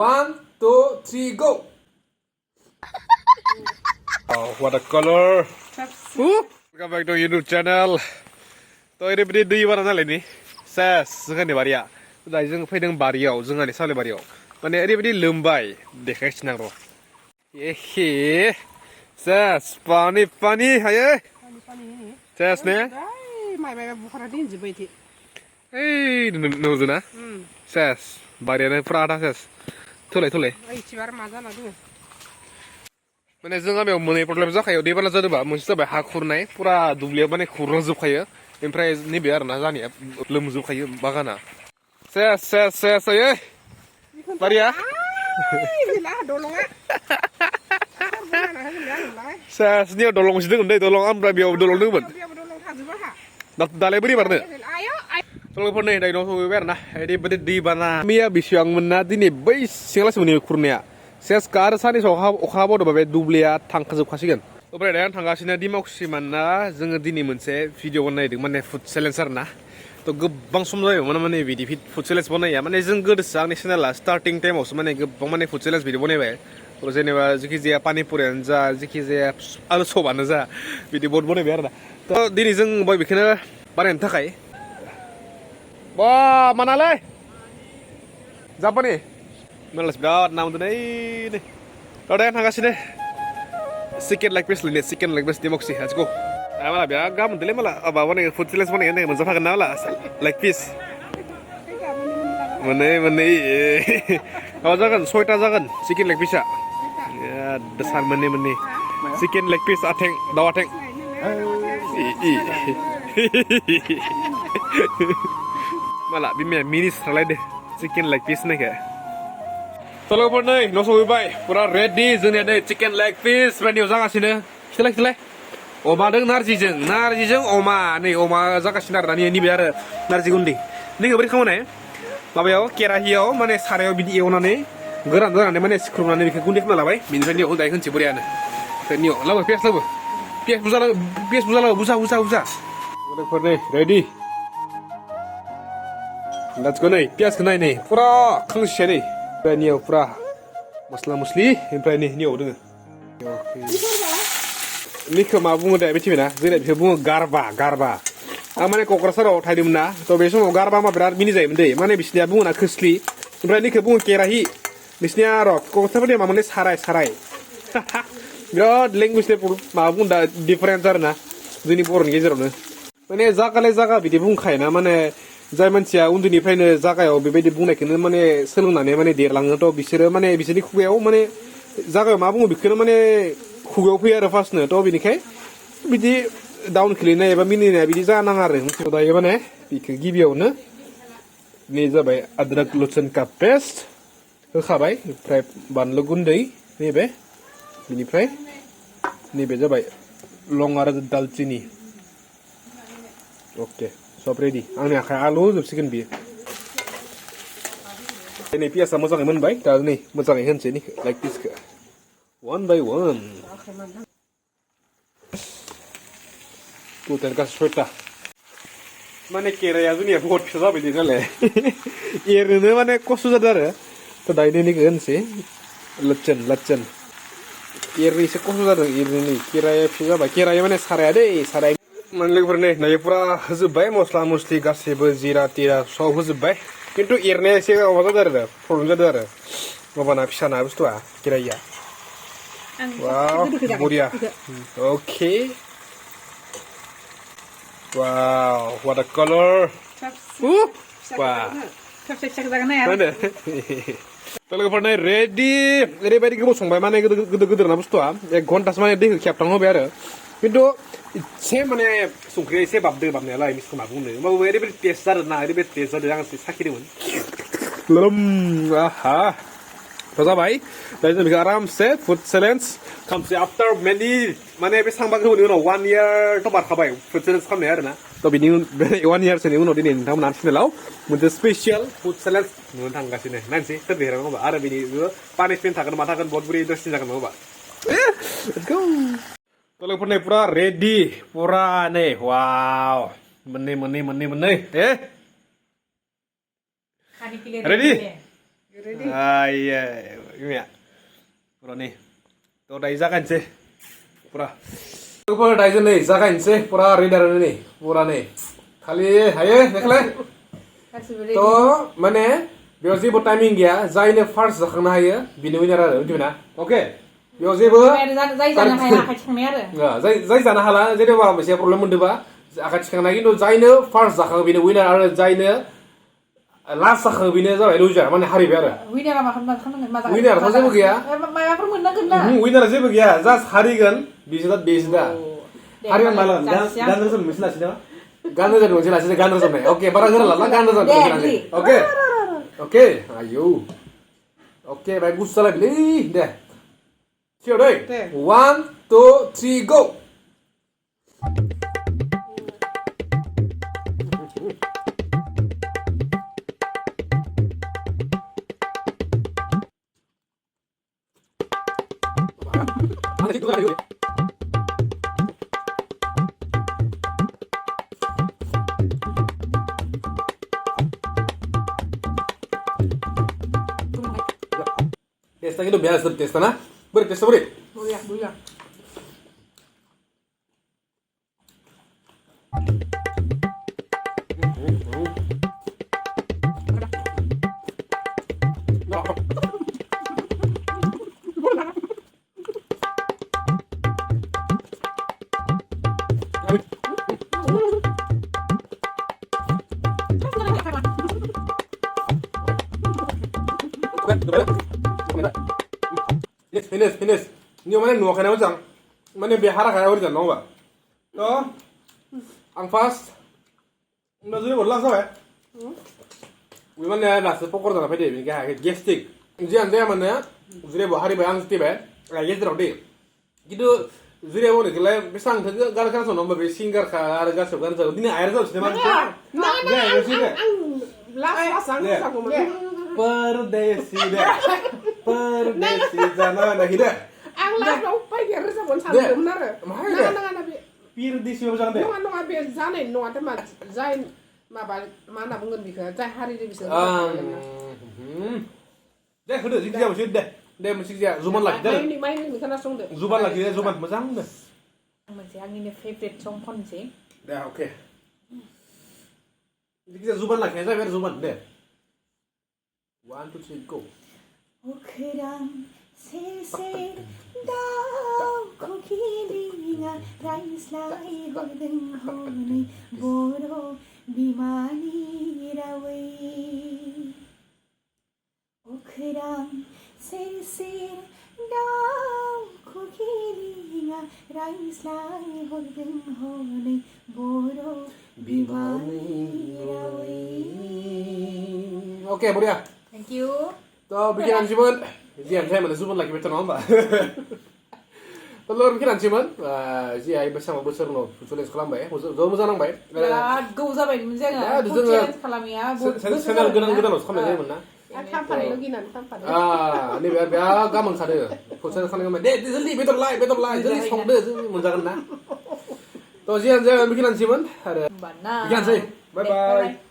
1, 2, 3, go! Oh, what a color! Welcome back to YouTube channel. Ini beri दै बारा नालाय नि सेस जोंहानि बारिया दायो जों फैदों बारियाव जोंहानि सावले बारियाव माने ओरैबायदि लोमबाय देखायसिनो आं र' एहे सेस पानी पानी हायो सेस ने माइ बुखारा दिनजोब्बाय इदि ओइ नुदोंना सेस बारियानो फुरा आधा सेस थोलाय इथिबार मा जाना दोङो माने जों गामियाव मोनै प्रब्लेम जाखायो दैबाना जादोंबा मोनसे जाबाय हा खुरनाय फुरा दुब्लियाव माने खुरलांजोबखायो ओमफ्राय नैबे आरोना जानिया लोमजोबखायो बागाना सेस सेस सेस ओइ बारिया दलङा सेस नियाव दलं गंसे दंमोन दै दलं ओमफ्राय बेयाव दलं दंमोन दालाय बोरै बारनो दलंफोर नै दायो न'आव सहैबाय आरोना ओरैबायदि दैबाना मैया बेसेबांमोन ना दिनै बै सिंलासो मोनो खुरनाया सेस कार सानैसो अखा हाबावदोंबा बे दुब्लिया थांखाजोबखासिगोन ओमफ्राय दायो आं थांगासिनो दिमाकुसि मानोना जोङो दिनै मोनसे भिडिअ बानायदों माने फुड चेलेन्ज आरोना थ' गोबां सम जायोमोन माने बिदि फुड चेलेन्ज बानाया माने जों गोदोसो आंनि चेनेला स्टार्टिं टाइमावसो माने गोबां माने फुड चेलेन्ज बिदि बनायबाय जेनेबा जेखि जाया पानिपुरियानो जा जेखि जाया आलु सबानो जा बिदि बहुद बनायबाय आरोना थ' दिनै जों बय बेखौनो बानायनो थाखाय बा मानालै जापानि मालाय बिराद ना मोनदों नै दायो थांगासिनो चिकेन लेग पिस लायनो चिकेन लेग पिस दिमाकुसि लेट्स गो माला बिराद गाहाम मोनदोंलै माला माबा बानायगोन फुड चेलेन्ज बानायगोन मोनजाफागोन ना माला लेग पिस मोननै माबा जागोन 6टा जागोन चिकेन लेग पिसआ सान मोननै चिकेन लेग पिस आथें दाउ आथें माला बिमाया मिनिस थालायदो चिकेन लेग पिस होननायखौ तलफोर नै न' सहैबाय फुरा रेडि जोंनिया नै चिकेन लेग पिस रेडियाव जागासिनो खिथालाय अमादों नारजिजों अमा नै अमा जागासिनो आरोना नैबे आरो नारजि गुन्दै नोङो बोरै खालामनाय माबायाव केराहियाव माने सारायाव बिदि एवनानै गोरान जानानै माने सिख्रुबनानै बेखौ गुन्दै खालामना लाबाय बेनिफ्राय नियाव दायो होनसै बोरैयानो नियाव लाबो पियास बुजा लाबो बुजा तलफोर नै रेडि लेट्स गो नै पियासखौ नाय नै फुरा खांसिया नै ओमफ्राय नियाव फुरा मस्ला मस्लि ओमफ्राय नै नियाव दोङो निखौ मा बुङो दा मिथिबायना जोंना बेखौ बुङो गारबा आं माने क'क्राझाराव थाहैदोंमोन ना थ' बे समाव गारबा मा बिराद मिनिजायोमोन दै माने बिसिनिया बुङो ना खोस्लि ओमफ्राय निखौ बुङो केराहि बिसिनिया र' क'क्राझारफोरनिया मा माने साराय बिराद लेंगुवेजनि माबा बुङो दा डिफारेन्स आरोना जोंनि बर'नि गेजेरावनो माने जागालाय जागा बिदि बुंखायोना माने जाय मानसिया उन्दैनिफ्रायनो जागायाव बेबायदि बुंनायखौनो माने सोलोंनानै माने देरलाङो थ' बिसोरो माने बिसोरनि खुगायाव माने जागायाव मा बुङो बेखौनो माने खुगायाव फैयो आरो फार्स्टनो थ' बिनिखाय बिदि डाउन खोलैनाय एबा मिनिनाया बिदि जानाङा आरो दायो माने बेखौ गिबियावनो नै जाबाय आद्राक लसन का पेस्ट होखाबाय ओमफ्राय बानलु गुन्दै नैबे बिनिफ्राय नैबे जाबाय लं आरो दालचिनि अके सब रेडि आंनि आखाइ आलु होजोबसिगोन बियो नै पियासा मोजाङै मोनबाय दा नै मोजाङै होनसै निखौ लाइक पिसखौ one by one टटेल गासै 6टा माने केराया जोंनिया बहुत फिसा जाबाय नालाय एरनोनो माने खस्थ' जादों आरो थ' दायो नैनिखौ होनसै लाच्चन एरनो एसे खस्थ' जादों एरनो नै केराया फिसा जाबाय केराया माने साराया दै साराया माने लोगोफोर नै दायो फुरा होजोब्बाय मस्ला मस्लि गासैबो जिरा तिरा सब होजोब्बाय खिन्थु एरनाया एसे माबा जादों आरो प्रब्लेम जादों आरो माबाना फिसाना बुस्थुआ केराया वाव बरिया okay wow what a colour लोगोफोर नै रेडि ओरैबायदि गोबाव संबाय माने गोदोरना बुस्थुआ 1 घन्टासो माने दैखौ खेबथां होबाय आरो खिन्थु एसे माने संख्रिया एसे बाबनायालाय मिसखौ मा बुंनो होमबाबो ओरैबायदि टेस्ट जादों ना ओरैबायदि टेस्ट जादों आं साखिदोंमोन आहा थ' जाबाय दायो जों बेखौ आरामसे फुड चेलेन्ज खालामसै आफ्टार मेनि माने बे सांबा गोबावनि उनाव 1 इयार थ' बारखाबाय फुड चेलेन्ज खालामनाय आरोना थ' बिनि 1 इयारसोनि उनाव दिनै नोंथांमोना चेनेलाव मोनसे स्पेसियेल फुड चेलेन्ज नुनो थांगासिनो नायनोसै सोर देरहागोन होनबा आरो बिनिबो पानिशमेन्ट थागोन मा थागोन बहुत बुरि इन्टारेस्टिं जागोन होनबा लोगोफोर नै फुरा रेडि फुरा नै वाव मोननै ready Iya, ini ya. Pura nih. Tuh udah zaganse. Pura. Pura udah nih, zaganse. Pura reader nih. Pura nih. Kali ayo, nekle. Tuh, mana? Biar sih buat timing ya. Zainnya first zakana ya. Bini winner ada, gimana? Oke. Biar sih buat. Zai जानो हाया आखाइ थिखांनाय आरो Nggak, Zai जानो हाला. Jadi apa? Masih problem mendeba. Akan sekarang lagi tuh Zainnya first zakana bini winner ada Zainnya. Last zakana bini zabai loser. Mana hari biar? विनारा मा खालामनांगोन मा जागोन Winner थ' जेबो गैया। माबाफोर मोननांगोन ना Winner जेबो गैया। Just हारिगोन. बिसदा. Harian malam. Dan रोजाब मोनसे लासै नामा? Gan रोजाब मोनसे लासै gan रोजाबनाय. Oke, बारा गोरा लाला gan रोजाबनाय मोनसे लासै. Oke. Oke, ayo. Oke, baik gusta lagi nih. Deh. Siap deh. 1, 2, 3, go. Testa gitu biasa testa nah. Beri testa beri. Buyah. Finish. Ini mana nuak kena macam? Mana biara kena macam nong ba? Toh, ang fast. Nggak jadi bola sah ya? Mana lah sepokor tanah pede, ini kayak gestik. Jangan mana? Jadi hari bayang setiap ya, kayak gestik roti. Gitu, jadi mau nih kalau pisang saja, gara-gara sono mbak singer kah, gara-gara sebulan saja. Ini air saja sudah macam. Lang Perdesi jana dah hida. ang las no pa ge resa bon sa dum na re na bi Perdesi macam deh. no abi zane no ata ma zain ma ba mana bungun bi ka zai hari de bisa Deh, udah sih dia masih deh. Deh masih dia zuman lagi deh. mai ni kana song de Zuman lagi deh, zuman macam deh. मोनसे आंनिनो favourite सं खननोसै Dah, oke. Kita zuman lagi, saya biar zuman deh. 1, 2, 3, go. 오크랑 새새 다고 길이가 라이슬라이 거든호니 보로 비만이라웨 오크랑 새새 다고 길이가 라이슬라이 거든호니 보로 비만이라웨 Oke, Buria. Thank you. Tuh bikinan Simon. Diam saya mana zuman lagi betul nambah. Telur bikinan Simon. Ji ai bersama besar no. Sudah sekolah mbak ya. Jauh muzanang mbak. Biराद गोबाव जाबाय मोनसे दा आङो जोङो change खालामिया Channel गोदान खालामनाय जायोमोन ना. थामफारे लगिनानै थामफारे Ini biar gaman kade. Proses खालामनाय deh jeli betul lai jeli संदो जों मोनजागोन ना. Tuh jian bikinan Simon. Ada. होमबाना Bikinan sih. Bye bye.